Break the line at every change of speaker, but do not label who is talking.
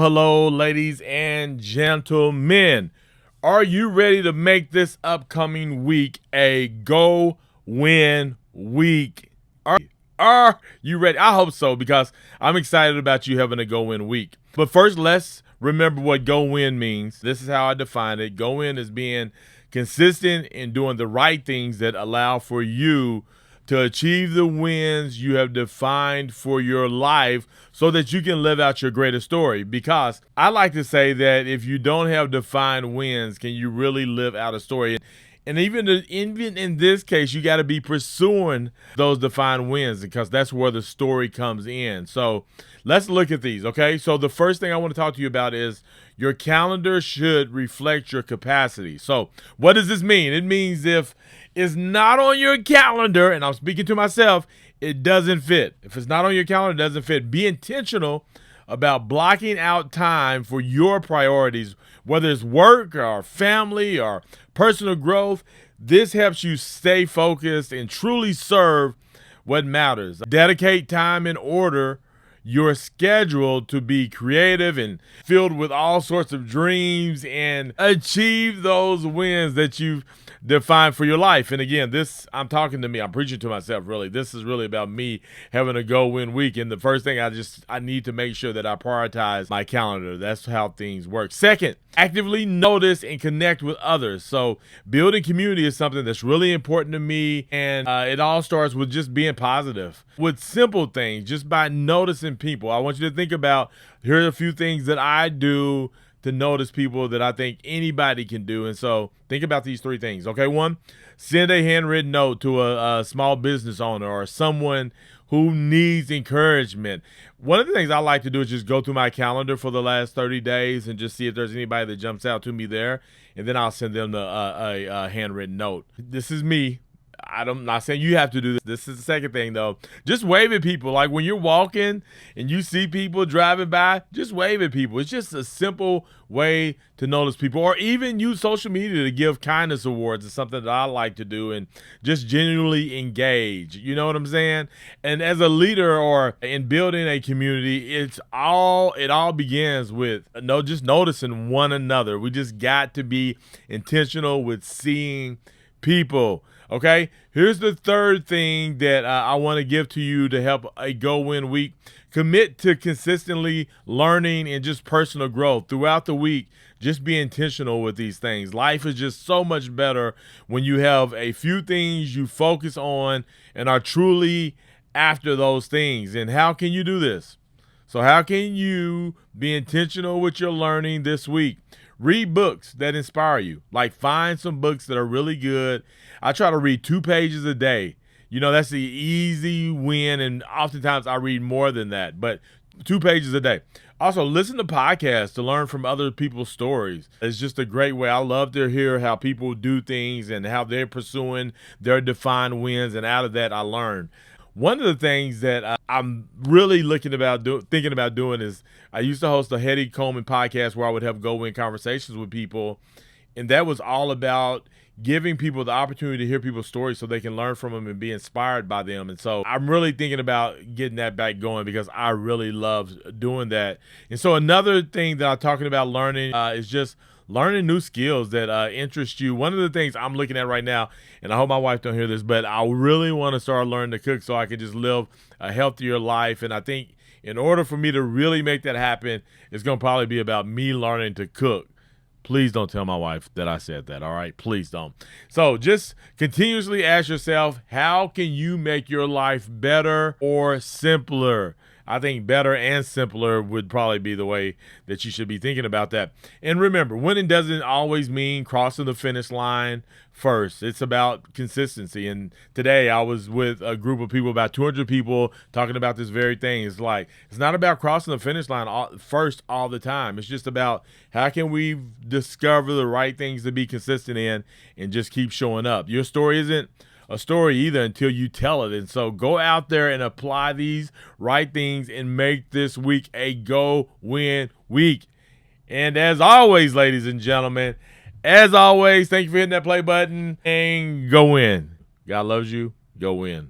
Hello, ladies and gentlemen. Are you ready to make this upcoming week a go win week? Are you ready? I hope so, because I'm excited about you having a go win week. But first, let's remember what go win means. This is how I define it. Go win is being consistent in doing the right things that allow for you to achieve the wins you have defined for your life so that you can live out your greatest story. Because I like to say that if you don't have defined wins, can you really live out a story? And even in this case, you got to be pursuing those defined wins, because that's where the story comes in. So let's look at these, okay? So the first thing I want to talk to you about is your calendar should reflect your capacity. So what does this mean? It means if it's not on your calendar, and I'm speaking to myself, it doesn't fit. If it's not on your calendar, it doesn't fit. Be intentional about blocking out time for your priorities, whether it's work or family or personal growth. This helps you stay focused and truly serve what matters. Dedicate time in order your schedule to be creative and filled with all sorts of dreams and achieve those wins that you've defined for your life. And again, I'm talking to me. I'm preaching to myself, really. This is really about me having a go win week. And the first thing I need to make sure that I prioritize my calendar. That's how things work. Second, actively notice and connect with others. So building community is something that's really important to me. And it all starts with just being positive with simple things, just by noticing people. I want you to think about, here are a few things that I do to notice people that I think anybody can do. And so think about these three things. Okay, one, send a handwritten note to a small business owner or someone who needs encouragement. One of the things I like to do is just go through my calendar for the last 30 days and just see if there's anybody that jumps out to me there. And then I'll send them a handwritten note. This is me. I'm not saying you have to do this. This is the second thing, though. Just wave at people. Like when you're walking and you see people driving by, just wave at people. It's just a simple way to notice people. Or even use social media to give kindness awards. Is something that I like to do, and just genuinely engage. You know what I'm saying? And as a leader or in building a community, it all begins with just noticing one another. We just got to be intentional with seeing people. Okay, here's the third thing that I want to give to you to help a go-win week. Commit to consistently learning and just personal growth throughout the week. Just be intentional with these things. Life is just so much better when you have a few things you focus on and are truly after those things. And how can you do this? So how can you be intentional with your learning this week? Read books that inspire you. Like, find some books that are really good. I try to read 2 pages a day. You know, that's the easy win, and oftentimes I read more than that, but 2 pages a day. Also, listen to podcasts to learn from other people's stories. It's just a great way. I love to hear how people do things and how they're pursuing their defined wins, and out of that, I learn. One of the things that I'm really thinking about doing is, I used to host a Hetty Coleman podcast where I would have go-win conversations with people, and that was all about giving people the opportunity to hear people's stories so they can learn from them and be inspired by them. And so I'm really thinking about getting that back going, because I really love doing that. And so another thing that I'm talking about learning is just learning new skills that interest you. One of the things I'm looking at right now, and I hope my wife don't hear this, but I really want to start learning to cook so I can just live a healthier life. And I think in order for me to really make that happen, it's going to probably be about me learning to cook. Please don't tell my wife that I said that, all right? Please don't. So just continuously ask yourself, how can you make your life better or simpler? I think better and simpler would probably be the way that you should be thinking about that. And remember, winning doesn't always mean crossing the finish line first. It's about consistency. And today I was with a group of people, about 200 people, talking about this very thing. It's not about crossing the finish line first all the time. It's just about, how can we discover the right things to be consistent in and just keep showing up. Your story isn't a story either until you tell it. And so go out there and apply these right things and make this week a go-win week. And as always, ladies and gentlemen, thank you for hitting that play button, and go win. God loves you. Go win.